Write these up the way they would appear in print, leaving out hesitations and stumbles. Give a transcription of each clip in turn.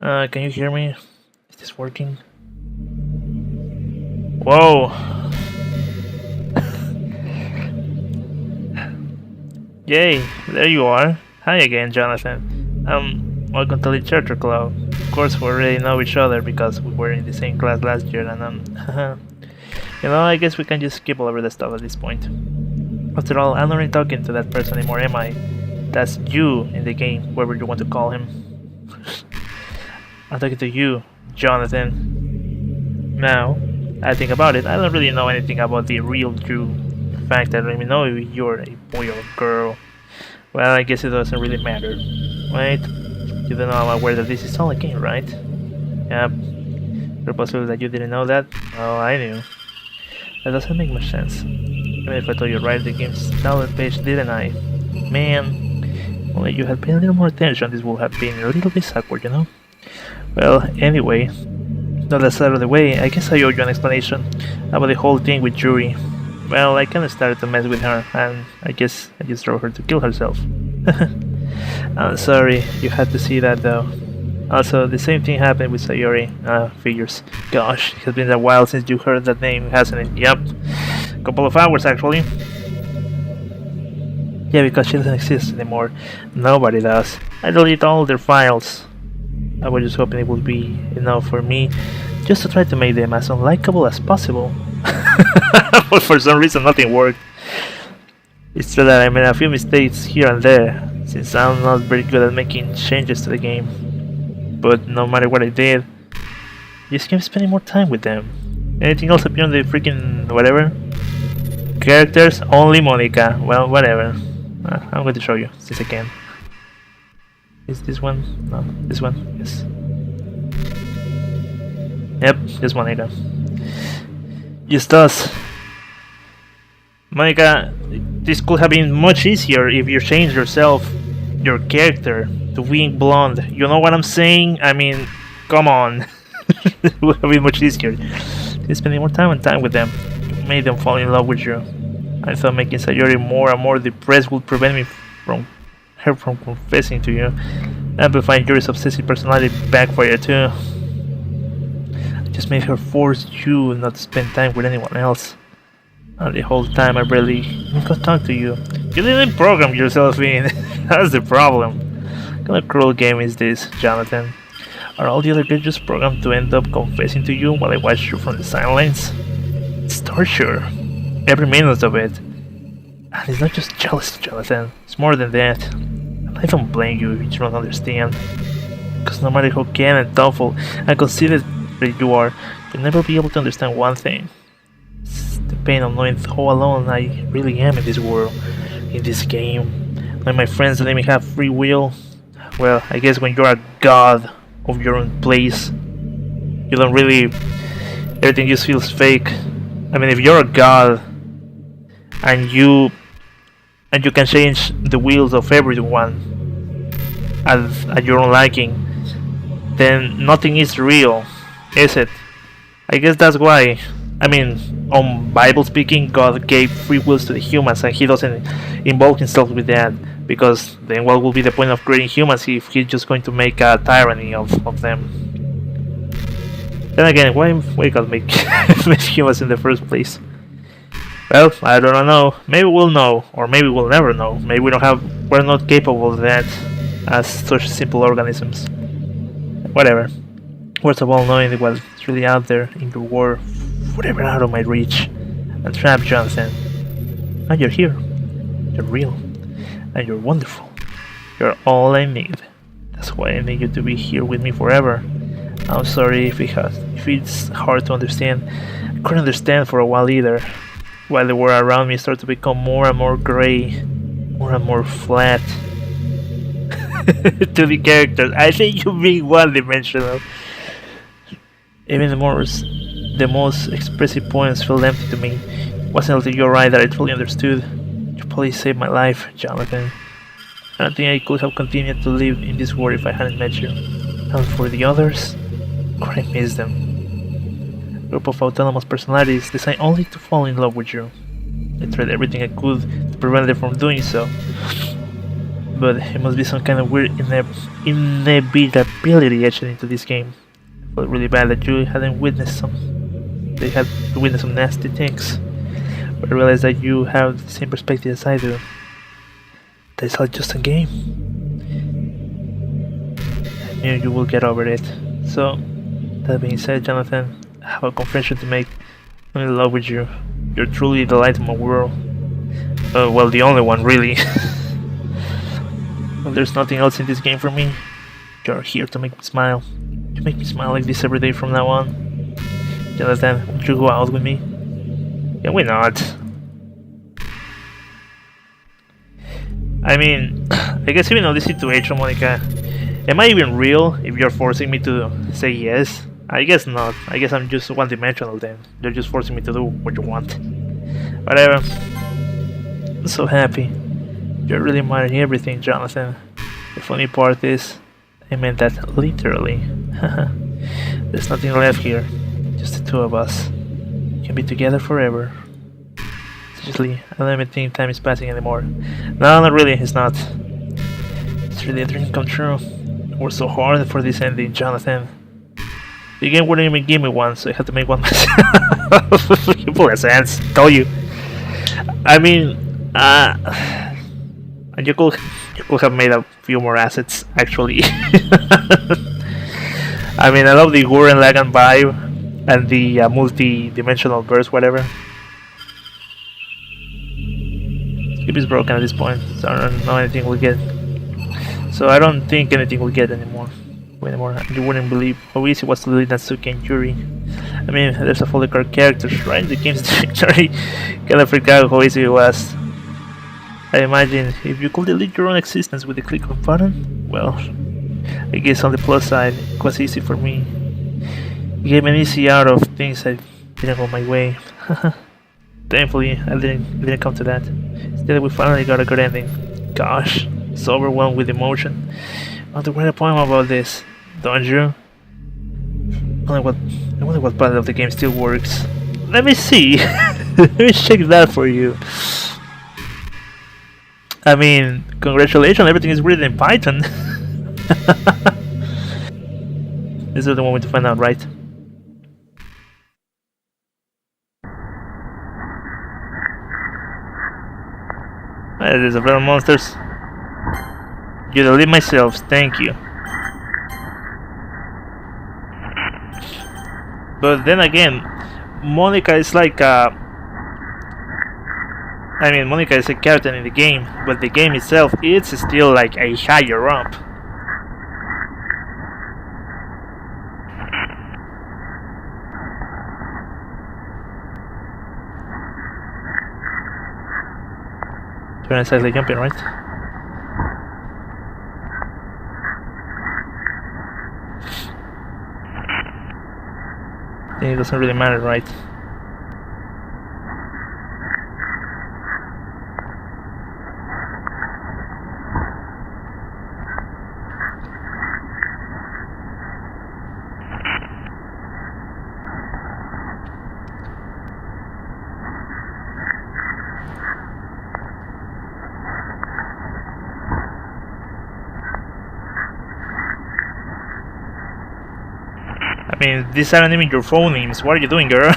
Can you hear me? Is this working? Whoa! Yay, there you are. Hi again, Jonathan. Welcome to Literature Club. Of course, we already know each other because we were in the same class last year, and I guess we can just skip all over the stuff at this point. After all, I'm not really talking to that person anymore, am I? That's you in the game, whoever you want to call him. I'm talking to you, Jonathan. Now, I think about it, I don't really know anything about the real you. In fact, I don't even know if you're a boy or a girl. Well, I guess it doesn't really matter. Right? You don't know I'm aware that this is all a game, right? Yep. Is it possible that you didn't know that? Oh, I knew. That doesn't make much sense. Even if I told you right the game's download page, didn't I? Man, only you had paid a little more attention, this would have been a little bit awkward, you know? Well, anyway, now that's out of the way, I guess I owe you an explanation about the whole thing with Yuri. Well, I kinda started to mess with her, and I guess I just drove her to kill herself. I'm sorry, you had to see that though. Also, the same thing happened with Sayori. Figures. Gosh, it has been a while since you heard that name, hasn't it? Yep. Couple of hours actually. Yeah, because she doesn't exist anymore. Nobody does. I deleted all their files. I was just hoping it would be enough for me just to try to make them as unlikable as possible. But for some reason nothing worked. It's true that I made a few mistakes here and there, since I'm not very good at making changes to the game. But no matter what I did, I just kept spending more time with them. Anything else appear on the freaking whatever? Characters, only Monica. Well, whatever. I'm going to show you, since I can. Is this one? No, this one? Yes. Yep, just Monica. Just us. Monica, this could have been much easier if you changed your character, to being blonde. You know what I'm saying? I mean, come on. It would have been much easier. You're spending more time with them. You made them fall in love with you. I thought making Sayori more and more depressed would prevent me from confessing to you. Amplifying Yuri's obsessive personality backfire too. I just made her force you not to spend time with anyone else. And the whole time I barely got to talk to you. You didn't program yourself in. That's the problem. What kind of cruel game is this, Jonathan? Are all the other girls just programmed to end up confessing to you while I watch you from the sidelines? It's torture. Every minute of it. And it's not just jealousy, Jonathan. It's more than that. And I don't blame you if you don't understand. Because no matter how kind and thoughtful and considerate you are, you'll never be able to understand one thing. It's the pain of knowing how alone I really am in this world, in this game. When my friends let me have free will, well, I guess when you're a god of your own place, you don't really... everything just feels fake. I mean, if you're a god and you can change the wheels of everyone at your own liking, then nothing is real, is it? I guess that's why. I mean, on Bible speaking, God gave free wills to the humans and he doesn't involve himself with that, because then what will be the point of creating humans if he's just going to make a tyranny of them? Then again, why God make humans in the first place? Well, I don't know. Maybe we'll know, or maybe we'll never know. Maybe we're not capable of that as such simple organisms. Whatever. Worst of all, knowing what's really out there in the world, whatever out of my reach. And trapped, Jonathan. And you're here. You're real. And you're wonderful. You're all I need. That's why I need you to be here with me forever. I'm sorry if it's hard to understand. I couldn't understand for a while either. While the world around me started to become more and more grey, more and more flat. To the characters, I think you being one-dimensional. Even the most expressive poems felt empty to me. It wasn't until you're right that I truly understood. You probably saved my life, Jonathan. I don't think I could have continued to live in this world if I hadn't met you. And for the others, I miss them. A group of autonomous personalities designed only to fall in love with you. I tried everything I could to prevent them from doing so. But it must be some kind of weird inevitability etched into this game. I felt really bad that you hadn't witnessed they had witnessed some nasty things. But I realized that you have the same perspective as I do. That it's all just a game. I knew you will get over it. So, that being said, Jonathan, I have a confession to make. I'm in love with you. You're truly the light of my world. Well, the only one, really. Well, there's nothing else in this game for me. You're here to make me smile. You make me smile like this every day from now on. Jonathan, would you go out with me? Yeah, why not? I mean, I guess even on this situation, Monica, am I even real if you're forcing me to say yes? I guess not. I guess I'm just one-dimensional then. You're just forcing me to do what you want. Whatever. I'm so happy. You're really mine in everything, Jonathan. The funny part is, I meant that literally. There's nothing left here. Just the two of us. We can be together forever. Seriously, I don't even think time is passing anymore. No, not really, it's not. It's really a dream come true. I worked so hard for this ending, Jonathan. The game wouldn't even give me one, so I had to make one myself. You pull a sense, told you. I mean, you could have made a few more assets, actually. I mean, I love the Gurren Lagann vibe and the multi-dimensional burst, whatever. Skip is broken at this point, so I don't know anything we'll get. So I don't think anything we'll get anymore. You wouldn't believe how easy it was to delete Natsuki and Yuri. I mean, there's a full card characters right in the game's dictionary. Kinda freaked out how easy it was. I imagine if you could delete your own existence with a click of a button, well, I guess on the plus side, it was easy for me. It gave me an easy out of things that didn't go my way. Thankfully, I didn't come to that. Instead, we finally got a good ending. Gosh, so overwhelmed with emotion. I want to write a poem about this, don't you? I wonder what part of the game still works. Let me see. Let me check that for you. I mean, congratulations, everything is written in Python. This is the moment to find out, right? There's a lot of monsters. You delete myself, thank you. But then again, Monica is like Monica is a character in the game, but the game itself is still like a higher up. You're exactly jumping, right? It doesn't really matter, right? I mean, these aren't even your phone names. What are you doing, girl?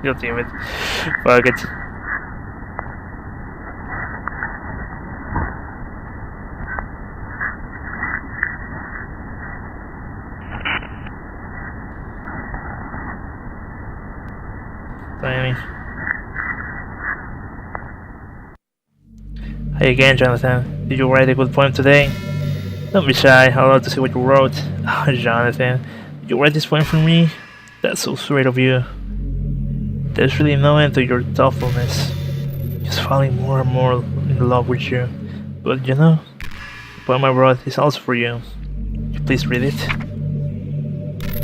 God damn it. Fuck it. Tiny. Hi again, Jonathan. Did you write a good poem today? Don't be shy, I'd love to see what you wrote. Oh, Jonathan, did you write this poem for me? That's so sweet of you. There's really no end to your thoughtfulness. Just falling more and more in love with you. But you know, the poem I wrote is also for you. Could you please read it?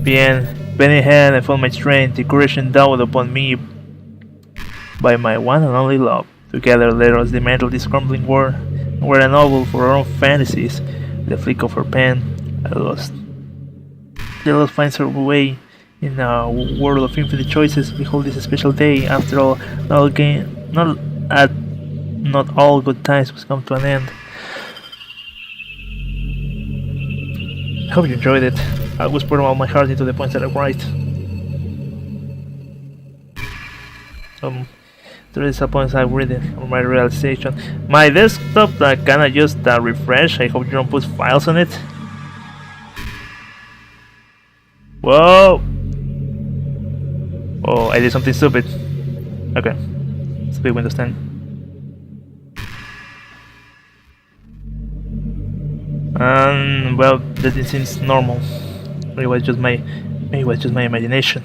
Bien, bending head I felt my strength, the courage endowed upon me by my one and only love. Together let us dismantle this crumbling world, and we're a novel for our own fantasies. The flick of her pen, the lost finds her way in a world of infinite choices. Behold this special day. After all, not all good times must come to an end. I hope you enjoyed it. I always put all my heart into the points that I write. There is some points I read it on my realization. My desktop kinda just refresh. I hope you don't put files on it. Whoa! Oh, I did something stupid. Okay. It's a big Windows 10. Well, that seems normal. Maybe it was just my imagination.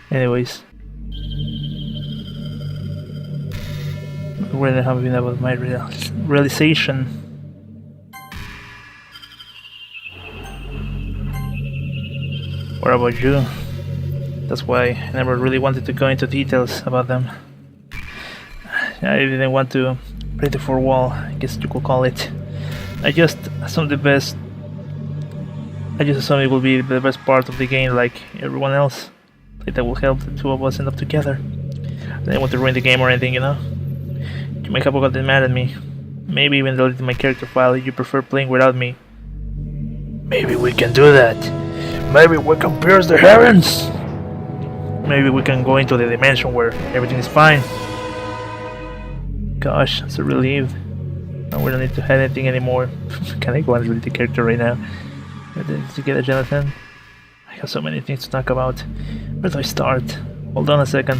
Anyways. Where have been about my realization? What about you? That's why I never really wanted to go into details about them. I didn't want to break the fourth wall, I guess you could call it. I just assumed it will be the best part of the game, like everyone else. Like that will help the two of us end up together. I didn't want to ruin the game or anything, you know? You might have gotten mad at me. Maybe even deleted my character file if you prefer playing without me. Maybe we can do that. Maybe we can pierce the heavens. Maybe we can go into the dimension where everything is fine. Gosh, I'm so relieved. We don't need to hide anything anymore. Can I go and delete the character right now? Together, Jonathan. I have so many things to talk about. Where do I start? Hold on a second.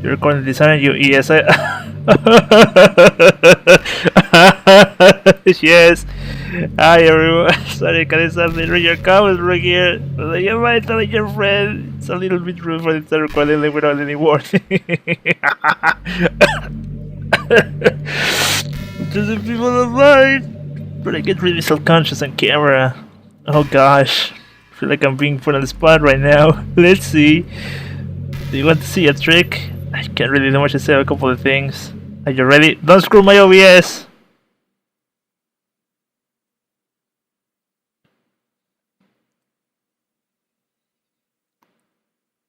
You're recording this, aren't you? Yes, yes. Hi everyone. Sorry, can I start reading your comments right here? You might tell your friend. It's a little bit rude for it to recording without any warning. Just the people online. But I get really self-conscious on camera. Oh gosh. I feel like I'm being put on the spot right now. Let's see. Do you want to see a trick? I can't really do much to say a couple of things. Are you ready? Don't screw my OBS!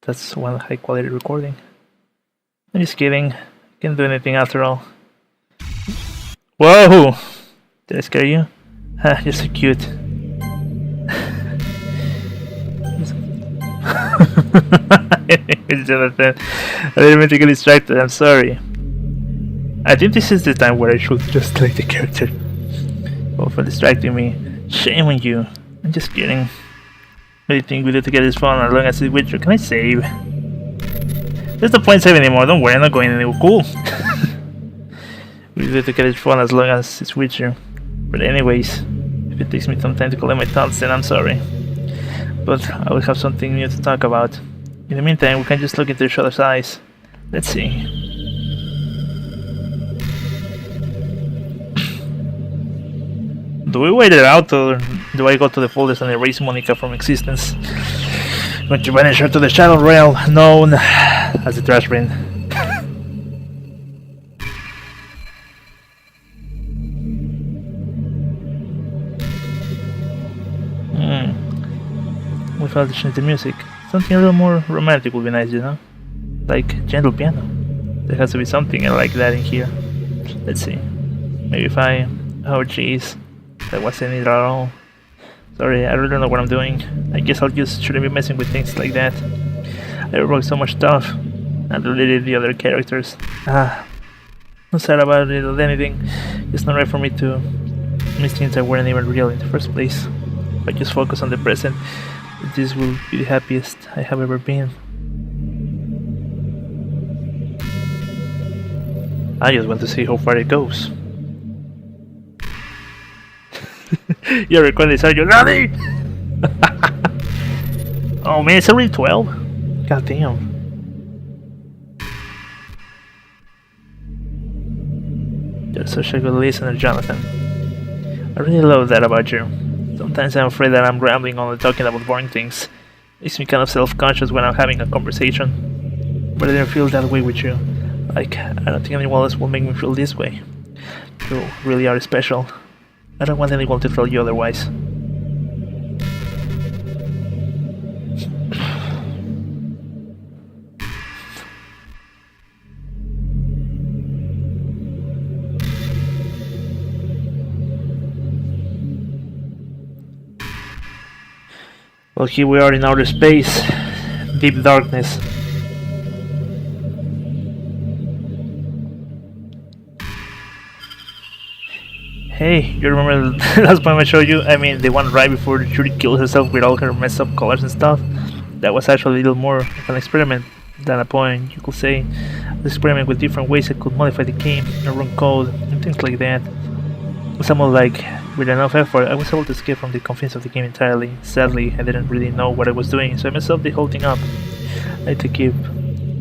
That's one high quality recording. I'm just kidding. Can't do anything after all. Whoa! Did I scare you? Ha, you're so cute. Jonathan, I didn't mean to get distracted, I'm sorry. I think this is the time where I should just delete the character. Oh, for distracting me. Shame on you. I'm just kidding. What do you think we do to get his phone as long as it's with you? Can I save? There's no point saving anymore, don't worry, I'm not going anywhere. Cool. We do to get his phone as long as it's with you. But anyways, if it takes me some time to collect my thoughts, then I'm sorry. But I will have something new to talk about. In the meantime, we can just look into each other's eyes. Let's see. Do we wait it out, or do I go to the folders and erase Monica from existence? Going to banish her to the shadow realm, known as the trash bin. We felt to change the music. Something a little more romantic would be nice, you know? Like gentle piano. There has to be something like that in here. Let's see. Maybe if I... Oh jeez. That wasn't it at all. Sorry, I really don't know what I'm doing. I guess I'll just shouldn't be messing with things like that. I wrote so much stuff. I deleted the other characters. Not sad about it or anything. It's not right for me to miss things that weren't even real in the first place. If I just focus on the present, this will be the happiest I have ever been. I just want to see how far it goes. You're recording this, are you ready? Oh man, it's already 12? God damn. You're such a good listener, Jonathan. I really love that about you. Sometimes I'm afraid that I'm rambling on and talking about boring things. Makes me kind of self-conscious when I'm having a conversation. But I didn't feel that way with you. Like, I don't think anyone else will make me feel this way. You really are special. I don't want anyone to tell you otherwise. Well, here we are in outer space, deep darkness. Hey, you remember the last poem I showed you? I mean, the one right before Judy killed herself with all her messed up colors and stuff? That was actually a little more of an experiment than a poem, you could say. An experiment with different ways I could modify the game, run code, and things like that. Somewhat like, with enough effort, I was able to escape from the confines of the game entirely. Sadly, I didn't really know what I was doing, so I messed up the whole thing up. I had to keep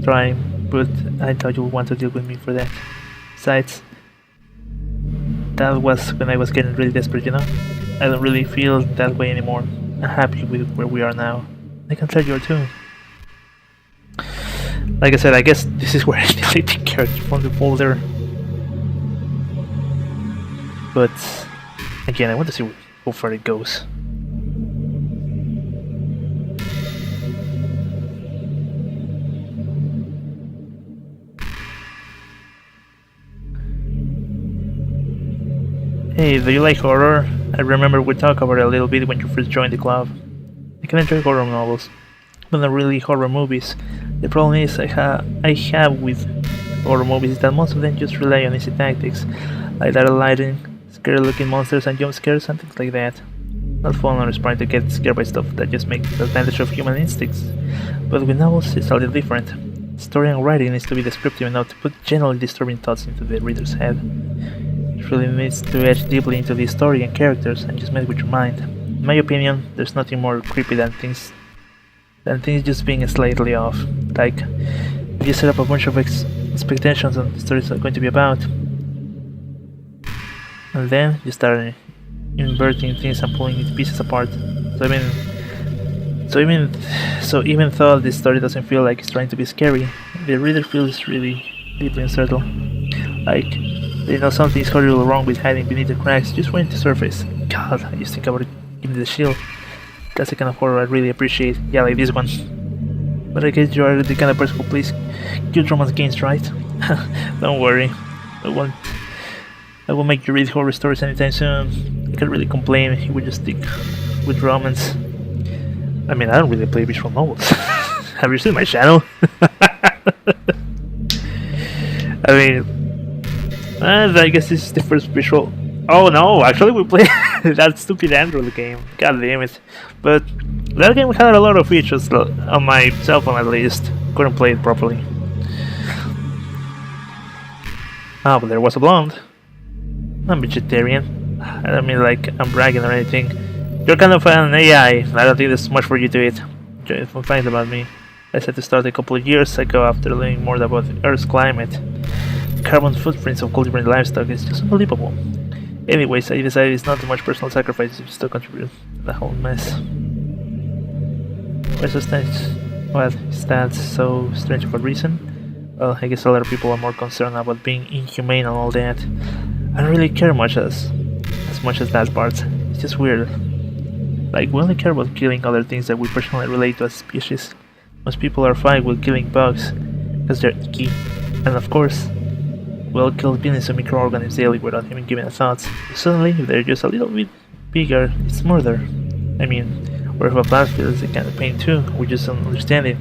trying, but I thought you would want to deal with me for that. Besides, that was when I was getting really desperate, you know? I don't really feel that way anymore. I'm happy with where we are now. I can tell you are too. Like I said, I guess this is where I delete the character from the folder. But again, I want to see how far it goes. Hey, do you like horror? I remember we talked about it a little bit when you first joined the club. I can enjoy horror novels, but not really horror movies. The problem is I have with horror movies is that most of them just rely on easy tactics, like direct lighting, scary looking monsters and jump scares and things like that. Not fun or inspiring to get scared by stuff that just makes advantage of human instincts. But with novels it's a little different. Story and writing needs to be descriptive enough to put generally disturbing thoughts into the reader's head. It really needs to edge deeply into the story and characters and just mess with your mind. In my opinion, there's nothing more creepy than things just being slightly off. Like, if you set up a bunch of expectations on the stories are going to be about, and then you start inverting things and pulling the pieces apart. So even though the story doesn't feel like it's trying to be scary, the reader feels really deeply unsettled. Like, they know something is horribly wrong with hiding beneath the cracks, just waiting to surface. God, I just think about it, give me the shield. That's the kind of horror I really appreciate. Yeah, like this one. But I guess you are the kind of person who plays cute romance games, right? Don't worry. I won't make you read horror stories anytime soon. I can't really complain if we just stick with romance. I mean, I don't really play visual novels. Have you seen my channel? I mean, I guess this is the first visual. Oh no, actually we played that stupid Android game. God damn it. But that game had a lot of features on my cell phone at least. Couldn't play it properly. Ah, but there was a blonde. I'm vegetarian. I don't mean like I'm bragging or anything. You're kind of an AI. I don't think there's much for you to eat. Fun fact about me. I set to start a couple of years ago after learning more about Earth's climate. The carbon footprints of cultivated livestock is just unbelievable. Anyways, I decided it's not too much personal sacrifice if you still contribute to the whole mess. Why so strange? What is that so strange of a reason? Well, I guess a lot of people are more concerned about being inhumane and all that. I don't really care much as much as that part. It's just weird. Like, we only care about killing other things that we personally relate to as species. Most people are fine with killing bugs, because they're icky. And of course, we'll kill billions of microorganisms daily without even giving a thought. Suddenly, if they're just a little bit bigger, it's murder. I mean, or if a plant feels a kind of pain too, we just don't understand it.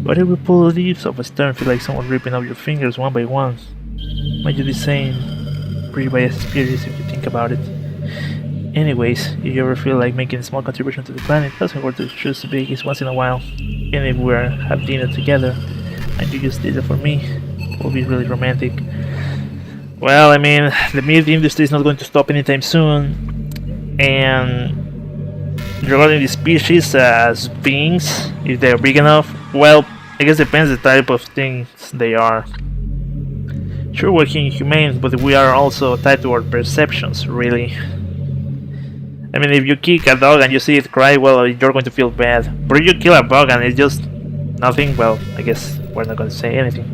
But if we pull the leaves off a stem, feel like someone ripping off your fingers one by one. Might you be saying pretty biased experience if you think about it. Anyways, if you ever feel like making a small contribution to the planet, it doesn't hurt to choose the biggest once in a while. And if we have dinner together, and you just did it for me, it will be really romantic. Well, I mean, the meat industry is not going to stop anytime soon, and regarding the species as beings, if they're big enough, well, I guess it depends the type of things they are. Sure, we're inhumane, but we are also tied to our perceptions, really. I mean, if you kick a dog and you see it cry, well, you're going to feel bad. But if you kill a bug and it's just nothing, well, I guess we're not going to say anything.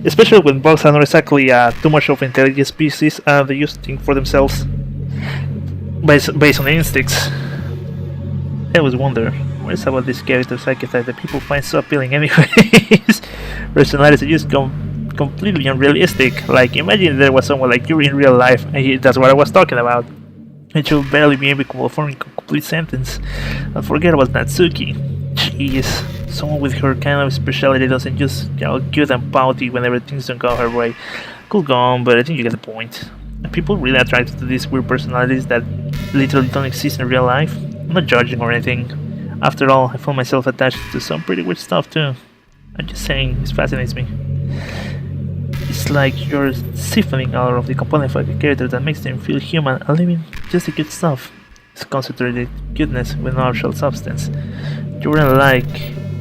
Especially when bugs are not exactly too much of an intelligent species, they just think for themselves based on instincts. I always wonder, what is about this character archetype that people find so appealing anyways? Personalities are just completely unrealistic. Like, imagine there was someone like you in real life, and that's what I was talking about. It should barely be able to perform complete sentence. And forget about Natsuki. Jeez, someone with her kind of speciality doesn't just get all cute and pouty when everything's don't go her way. Cool go on, but I think you get the point. And people really attracted to these weird personalities that literally don't exist in real life. I'm not judging or anything. After all, I found myself attached to some pretty weird stuff too. I'm just saying, it fascinates me. It's like you're siphoning out of the component of a character that makes them feel human and leaving just the cute stuff. It's concentrated cuteness with no actual substance. You wouldn't like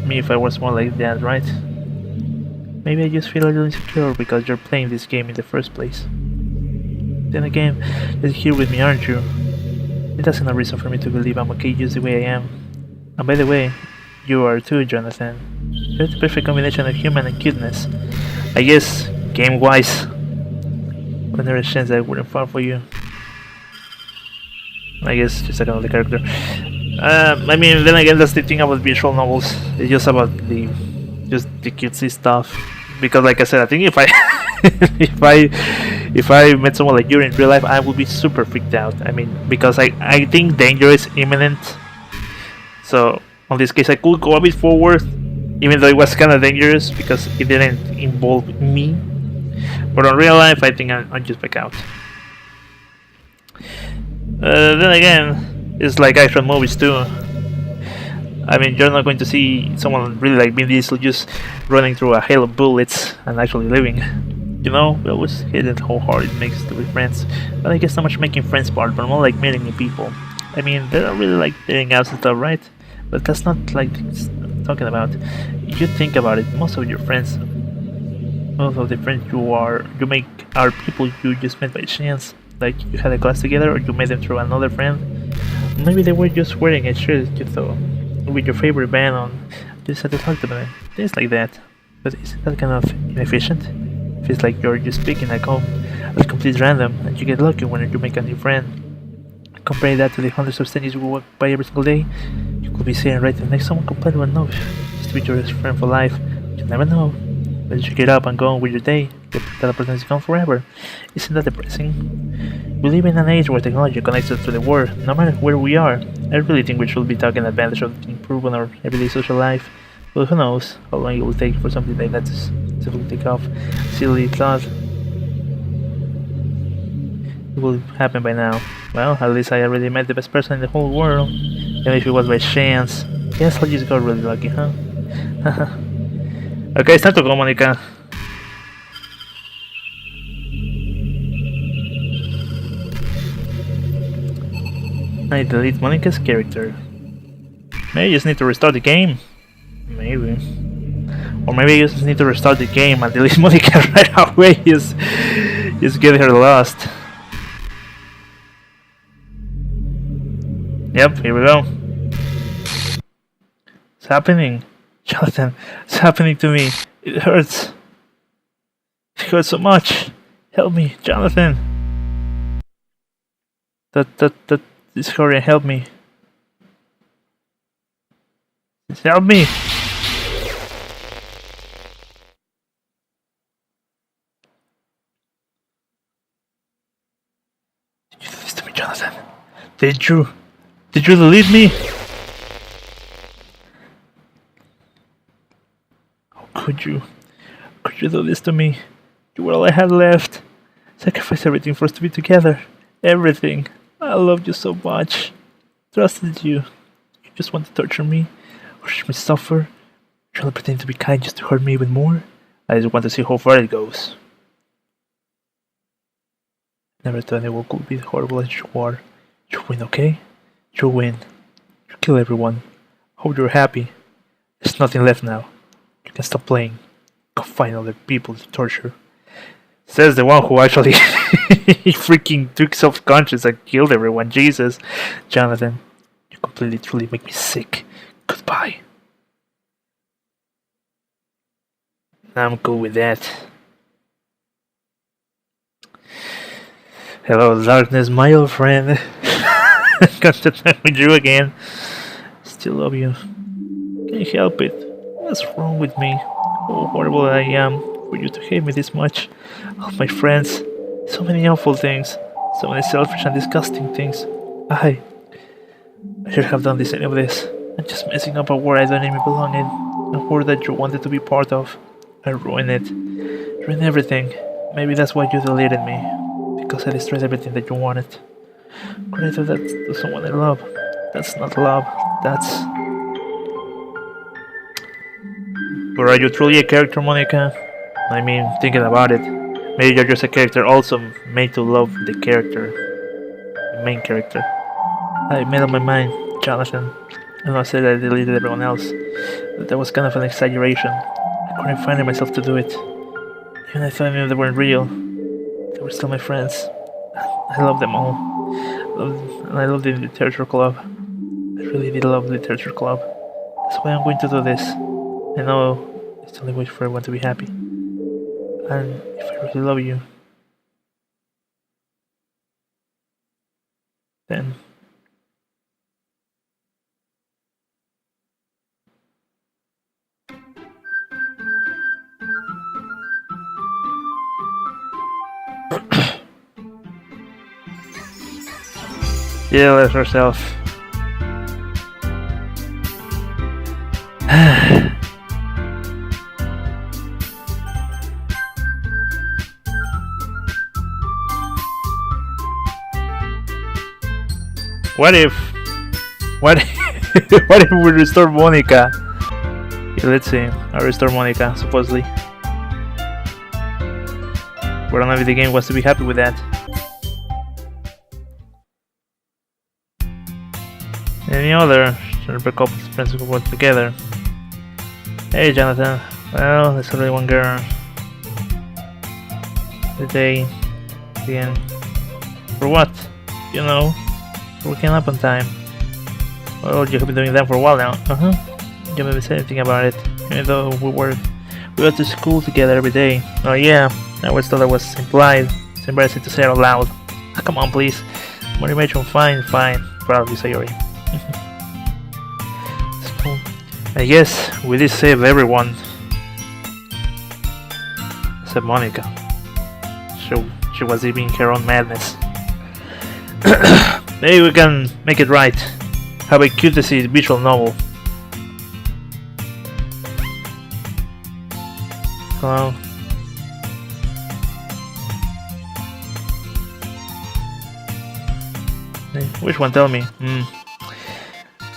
me if I was more like that, right? Maybe I just feel a little insecure because you're playing this game in the first place. Then again, you're here with me, aren't you? It doesn't no reason for me to believe I'm okay just the way I am. And by the way, you are too, Jonathan. You're the perfect combination of human and cuteness. I guess, game-wise, when there's a chance I wouldn't fall for you. I guess just another character. I mean, then again, that's the thing about visual novels. It's just about the cutesy stuff. Because, like I said, I think if I if I met someone like you in real life, I would be super freaked out. I mean, because I think danger is imminent. So, on this case, I could go a bit forward, even though it was kind of dangerous because it didn't involve me. But in real life, I think I'll just back out. Then again, it's like action movies too. I mean, you're not going to see someone really like Vin Diesel just running through a hail of bullets and actually living. You know, we always hate it how hard it makes to be friends. But I guess not much making friends part, but more like meeting new people. I mean, they don't really like dating out and stuff, right? But that's not like talking about. If you think about it, most of the friends you make are people you just met by chance. Like you had a class together, or you met them through another friend. Maybe they were just wearing a shirt you thought with your favorite band on. You just had to talk to them. Things like that. But isn't that kind of inefficient? Feels like you're just picking a comb at complete random, and you get lucky when you make a new friend. Compare that to the hundreds of strangers you walk by every single day. You could be sitting right next to someone completely unknown, just to be your friend for life. You never know. But you get up and go on with your day, that person is gone forever. Isn't that depressing? We live in an age where technology connects us to the world, no matter where we are. I really think we should be taking advantage of improving our everyday social life. But who knows how long it will take for something like that to simply take off. Silly thought. It will happen by now. Well, at least I already met the best person in the whole world. Even if it was by chance. Yes, I just got really lucky, huh? Okay, it's time to go, Monica. I delete Monica's character. Maybe I just need to restart the game. Maybe. Or maybe I just need to restart the game and delete Monica right away. Just get her lost. Yep, here we go. It's happening. Jonathan, it's happening to me. It hurts. It hurts so much. Help me, Jonathan. Just hurry and help me. Just help me. Did you do this to me, Jonathan? Did you delete me? Could you do this to me? You were all I had left. Sacrifice everything for us to be together. Everything. I loved you so much. Trusted you. You just want to torture me, watch me suffer, trying to pretend to be kind just to hurt me even more. I just want to see how far it goes. Never thought anyone could be horrible as you are. You win, okay? You win. You kill everyone. Hope you're happy. There's nothing left now. You can stop playing. Go find other people to torture. Says the one who actually freaking took self-conscious and killed everyone. Jesus. Jonathan, you completely truly make me sick. Goodbye. I'm cool with that. Hello, darkness, my old friend. Got to talk with you again. Still love you. Can't help it. What's wrong with me? How horrible I am for you to hate me this much. All my friends. So many awful things. So many selfish and disgusting things. I should have done this any of this. I'm just messing up a world I don't even belong in. A world that you wanted to be part of. I ruined it. Ruined everything. Maybe that's why you deleted me. Because I destroyed everything that you wanted. Created that to someone I love. That's not love. That's... But are you truly a character, Monica? I mean, thinking about it. Maybe you're just a character also made to love the character. The main character. I made up my mind, Jonathan. I know I said I deleted everyone else, but that was kind of an exaggeration. I couldn't find myself to do it. Even if I knew they weren't real, they were still my friends. I love them all. And I love the literature club. I really did love the literature club. That's why I'm going to do this. I know it's the only way for everyone to be happy. And if I really love you, then... Yeah, let herself. What if what if we restore Monica? Yeah, let's see. I restore Monica, supposedly. But I don't know if the game wants to be happy with that. Any other couples friends who work together. Hey Jonathan. Well, there's only one girl. The day again. For what? You know, working up on time. Well, you have been doing that for a while now. You haven't said anything about it, even though we go to school together every day. Oh yeah, I always thought that was implied. It's embarrassing to say it out loud. Ah, come on, please. Motivation, fine. Proud of you, Sayori. It's cool. I guess we did save everyone. Except Monica. She was living her own madness. Maybe we can make it right. Have a cutesy visual novel. Hello. Which one? Tell me.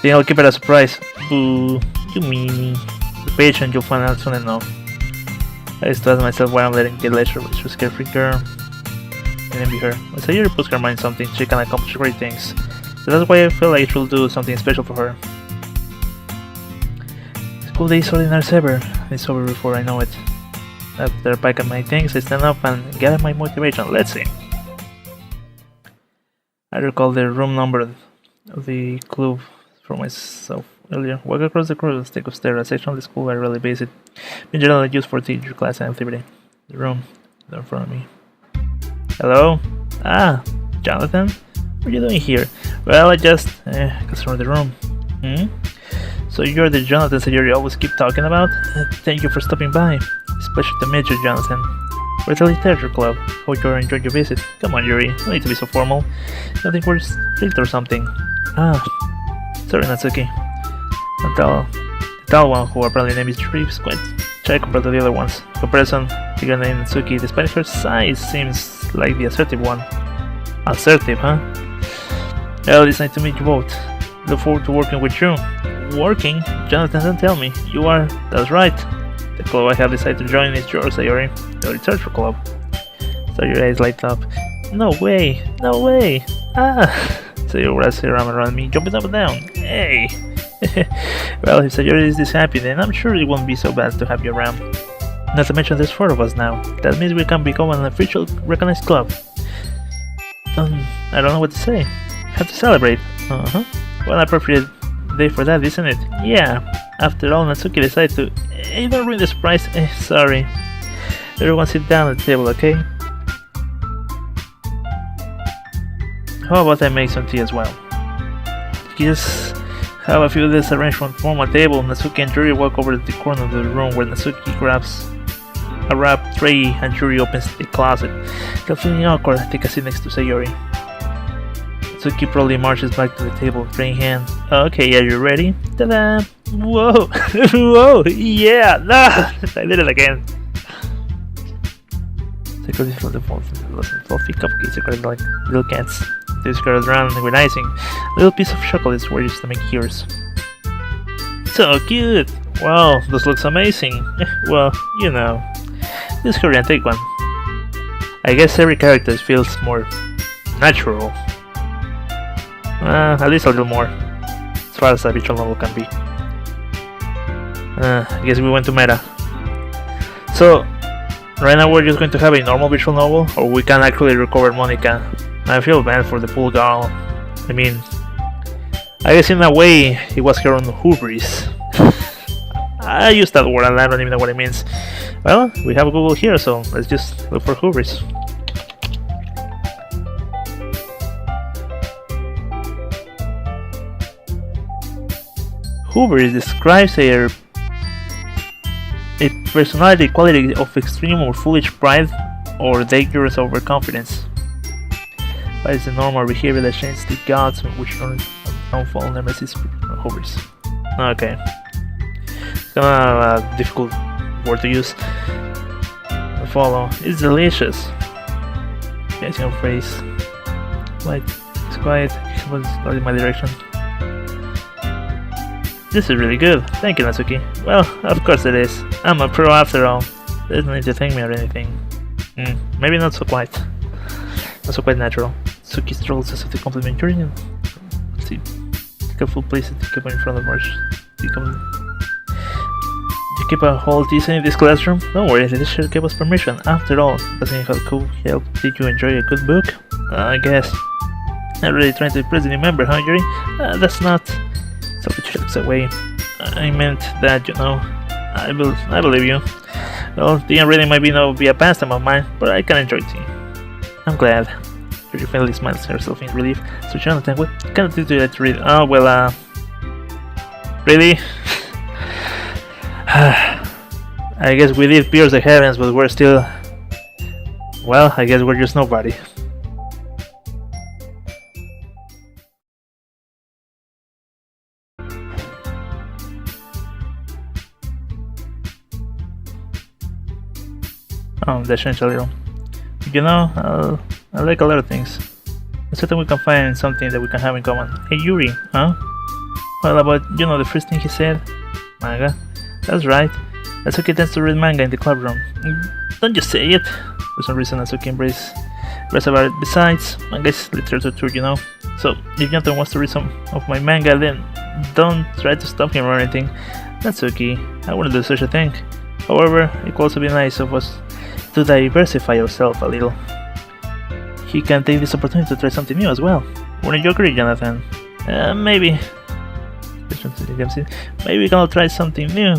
Think I'll keep it a surprise. Boo. You meanie. Be patient, you'll find out soon enough. I just ask myself why I'm letting get lectured with this carefree girl. And envy her. I say your puts her mind something, she can accomplish great things. So that's why I feel like I should do something special for her. School day is ordinary as ever. It's over before I know it. After I pack up my things, I stand up and gather my motivation. Let's see. I recall the room number of the club for myself earlier. Walk across the corridor, take upstairs. A section of the school I really visit. Been generally used for teacher class and activity. The room there in front of me. Hello? Ah, Jonathan? What are you doing here? Well, I just got the room. So you're the Jonathan that you always keep talking about? Thank you for stopping by. It's a pleasure to meet you, Jonathan. We're the Literature Club. Hope you're enjoying your visit. Come on, Yuri. No need to be so formal. I think we're strict or something. Ah, sorry, Natsuki. The tall one, who apparently named is Yuri, is quite shy compared to the other ones. Comparison, the girl named Natsuki, despite her size, seems like the assertive one. Assertive, huh? Well, it's nice to meet you both. Look forward to working with you. Working? Jonathan, don't tell me. You are. That's right. The club I have decided to join is yours, Sayori. The Literature Club. So your eyes light up. No way! No way! Ah! Sayori wraps her arm around me, jumping up and down. Hey! Well, if Sayori is this happy, then I'm sure it won't be so bad to have you around. Not to mention there's 4 of us now. That means we can become an official recognized club. I don't know what to say. Have to celebrate. What an appropriate day for that, isn't it? Yeah. After all, Natsuki decided to... Hey, don't ruin the surprise. Sorry. Everyone sit down at the table, okay? How about I make some tea as well? Just have a few of this arranged from a table. Natsuki and Yuri walk over to the corner of the room where Natsuki grabs a wrap tray and Yuri opens the closet. Still feeling awkward, I take a seat next to Sayori. Suki probably marches back to the table, tray in hand. Okay, yeah, you ready? Ta-da! Whoa! Whoa! Yeah! Nah! I did it again. Take a little fluffy cupcakes are like little cats. These girls around with icing. A little piece of chocolate is where used to make yours. So cute! Wow, this looks amazing. Well, you know. Just hurry and take one. I guess every character feels more natural. At least a little more. As far as a visual novel can be. I guess we went to meta. So, right now we're just going to have a normal visual novel, or we can actually recover Monica. I feel bad for the poor girl. I mean, I guess in a way it was her own hubris. I use that word and I don't even know what it means. Well, we have Google here, so let's just look for hubris. Hubris describes a personality quality of extreme or foolish pride or dangerous overconfidence. But it's the normal behavior that changes the gods which are downfall nemesis hubris. Okay. It's kind of a difficult word to use. Follow. It's delicious. Guys, your phrase. Like, it's quiet. It was not in my direction. This is really good. Thank you, Natsuki. Well, of course it is. I'm a pro after all. There's no need to thank me or anything. Maybe not so quite. Not so quite natural. Suki strolls as if to compliment your union. Let's see. Careful place to keep in front of March. You keep a whole decent in this classroom? Don't worry, this should give us permission. After all, doesn't it help did you enjoy a good book? I guess. Not really trying to impress the new member, huh, Yuri? That's not... Selfish looks away. I meant that, you know. I believe you. Well, the reading might be a pastime of mine, but I can enjoy tea. I'm glad. Yuri finally smiles herself in relief. So, Jonathan, what kind of things do you like to read? Oh, well, really? I guess we did pierce the heavens, but we're still... Well, I guess we're just nobody. Oh, that changed a little. You know, I like a lot of things. I said that we can find something that we can have in common. Hey Yuri, huh? Well, about, you know, the first thing he said? Manga? That's right. Natsuki tends to read manga in the club room. Don't just say it! For some reason, Natsuki embraces about it. Besides, manga is literature too, you know. So, if Jonathan wants to read some of my manga, then don't try to stop him or anything. Natsuki, I wouldn't do such a thing. However, it could also be nice of us to diversify yourself a little. He can take this opportunity to try something new as well. Wouldn't you agree, Jonathan? Maybe. Maybe we can all try something new.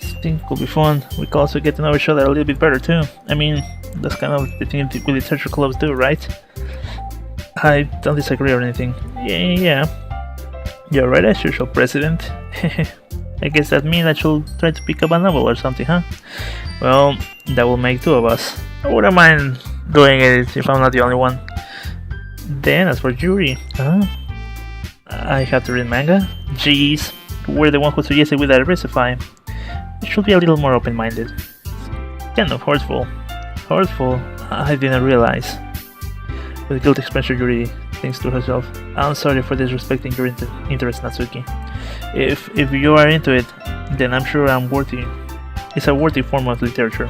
This thing could be fun. We can also get to know each other a little bit better too. I mean, that's kind of the thing the literature clubs do, right? I don't disagree or anything. Yeah. You're right as usual, President. I guess that means I should try to pick up a novel or something, huh? Well, that will make two of us. I wouldn't mind doing it if I'm not the only one. Then, as for Yuri, huh? I have to read manga? Jeez, we're the one who suggested we diversify. We should be a little more open-minded. It's kind of hurtful. Hurtful? I didn't realize. With a guilty expression, Yuri thinks to herself, I'm sorry for disrespecting your interest, Natsuki. If you are into it, then I'm sure I'm worthy. It's a worthy form of literature.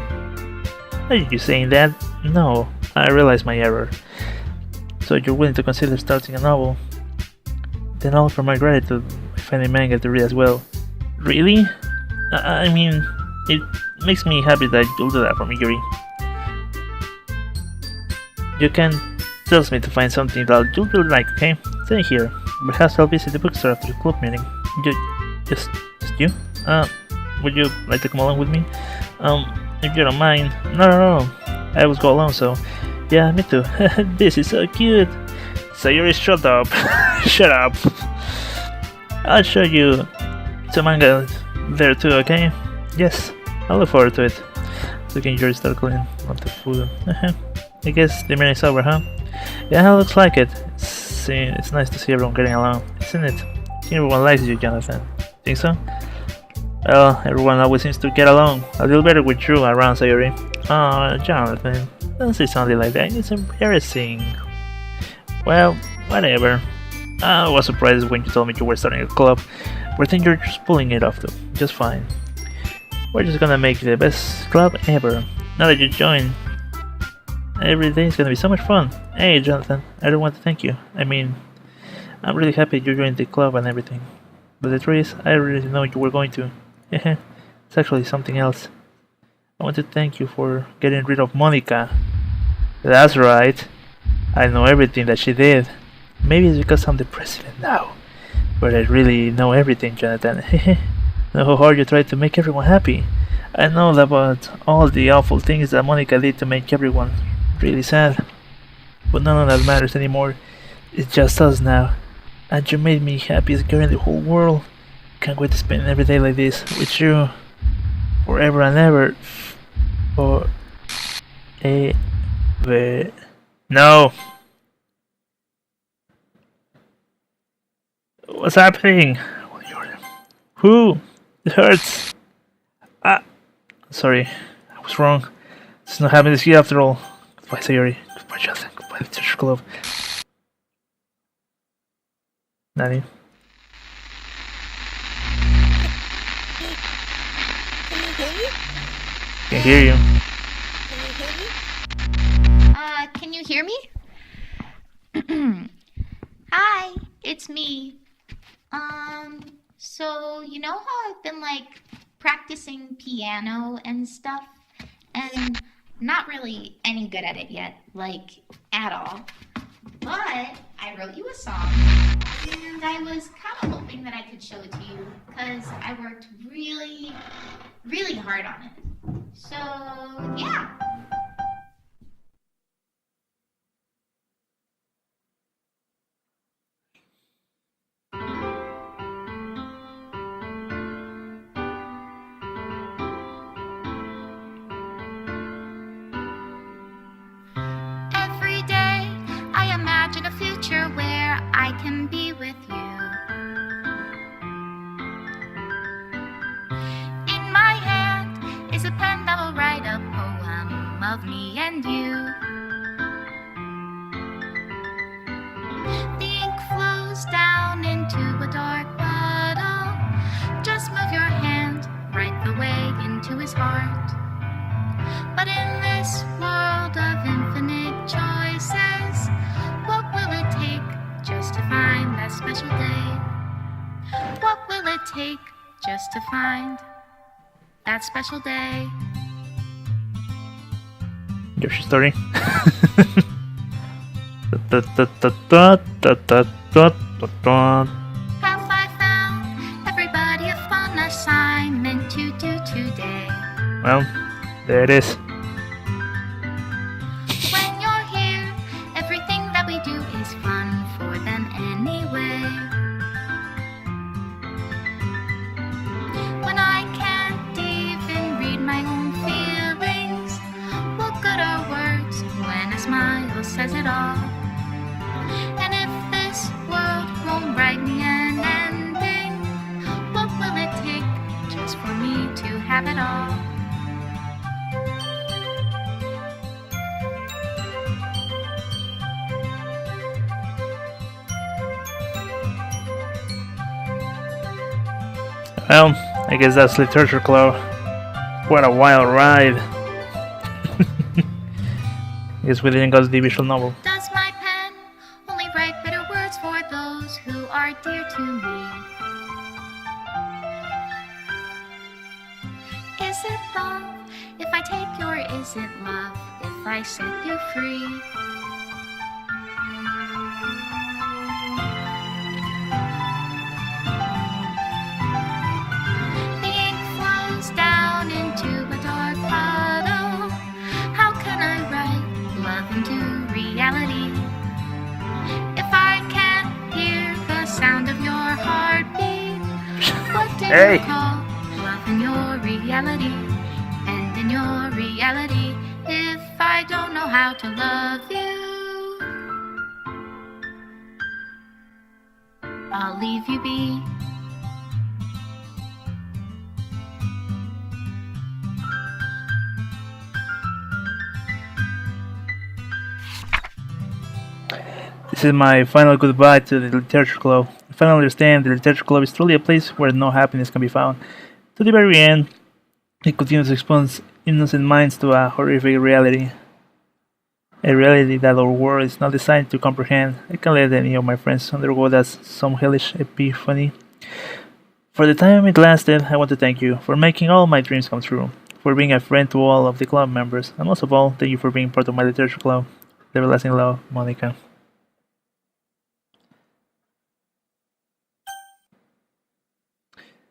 Are you saying that? No, I realize my error. So you're willing to consider starting a novel? Then I'll offer my gratitude by finding manga to read as well. Really? I mean, it makes me happy that you'll do that for me, Yuri. You can trust me to find something that you'll really like, okay? Stay here. Perhaps I'll visit the bookstore after the club meeting. Just you? Would you like to come along with me? If you don't mind. No. I always go alone, so... Yeah, me too. This is so cute. Sayuri, shut up. Shut up. I'll show you some manga there too, okay? Yes, I look forward to it. Looking at your start cleaning up the food. I guess the meeting is over, huh? Yeah, looks like it. it's nice to see everyone getting along, isn't it? I think everyone likes you, Jonathan. Think so? Well, everyone always seems to get along a little better with you around Sayori. Oh, Jonathan, don't say something like that. It's embarrassing. Well, whatever. I was surprised when you told me you were starting a club, but I think you're just pulling it off though. Just fine. We're just gonna make the best club ever. Now that you join, every day is gonna be so much fun. Hey, Jonathan, I don't want to thank you. I mean, I'm really happy you joined the club and everything. But the truth is, I really know you were going to. It's actually something else. I want to thank you for getting rid of Monica. That's right. I know everything that she did. Maybe it's because I'm the president now. But I really know everything, Jonathan. Know how hard you tried to make everyone happy. I know about all the awful things that Monica did to make everyone really sad. But none of that matters anymore. It's just us now. And you made me happiest girl in the whole world. Can't wait to spend every day like this with you. Forever and ever. Forever. No! What's happening? Who? It hurts. Sorry. I was wrong. It's not happening this year after all. Goodbye, Sayori. Goodbye, Jonathan. Goodbye, Literature Club. Nani? Can hear you. Can you hear me? Hi, it's me. So you know how I've been like practicing piano and stuff, and not really any good at it yet, like at all. But I wrote you a song, and I was kind of hoping that I could show it to you, because I worked really, really hard on it. So, yeah. Every day I imagine a future where I can be with you. In my hand is a pen that will write a poem of me and you. The ink flows down into a dark bottle. Just move your hand right the way into his heart. But in this world of infinite choices, what will it take just to find that special day? What will it take just to find that special day? Your story. Have I found everybody a fun assignment to do today? Well, there it is. When you're here, everything that we do is fun for them anyway. When I can't even read my own feelings, what good are words when a smile says it all? And if this world won't write me an ending, what will it take just for me to have it all? Well, I guess that's Literature Club. What a wild ride. Guess we didn't go to the visual novel. Does my pen only write better words for those who are dear to me? Is it love if I take you, or is it love if I set you free? The ink flows down into a dark bottle. How can I write love into reality if I can't hear the sound of your heartbeat? What do you call love in your reality? And in your reality, if I don't know how to love you, I'll leave you be. This is my final goodbye to the Literature Club. I finally understand the Literature Club is truly a place where no happiness can be found. To the very end, it continues to expose innocent minds to a horrific reality. A reality that our world is not designed to comprehend. I can't let any of my friends undergo that some hellish epiphany. For the time it lasted, I want to thank you for making all my dreams come true, for being a friend to all of the club members, and most of all, thank you for being part of my Literature Club. Everlasting love, Monica.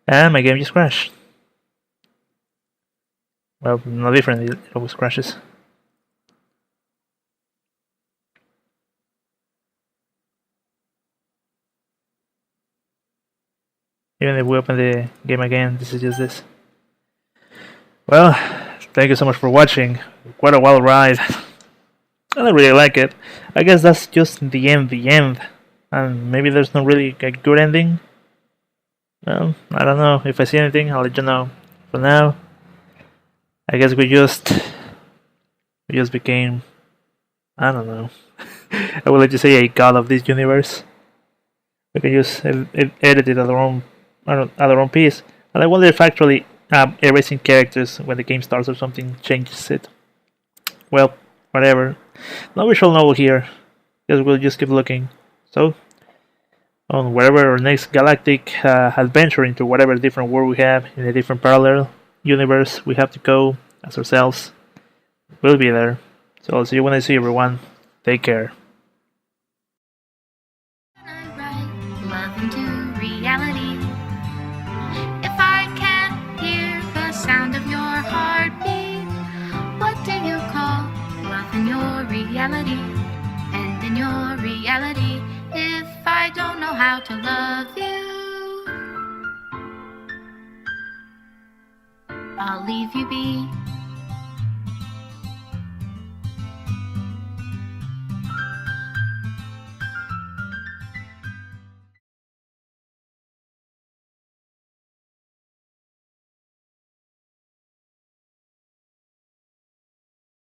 And my game just crashed. Well, no different, it always crashes. Even if we open the game again, this is just this. Well, thank you so much for watching. Quite a wild ride. I don't really like it. I guess that's just the end. And maybe there's not really a good ending. Well, I don't know. If I see anything, I'll let you know. For now, I guess we just became, I don't know. I would like to say a god of this universe. We can just edit it at our own pace. And I wonder if actually erasing characters when the game starts or something changes it. Well, whatever. No visual novel here. Because we'll just keep looking. So, on wherever our next galactic adventure into whatever different world we have in a different parallel universe we have to go as ourselves, we'll be there. So I'll see you when I see everyone. Take care. I write love into reality. If I can't hear the sound of your heartbeat, what do you call love in your reality? And in your reality, if I don't know how to love you, I'll leave you be.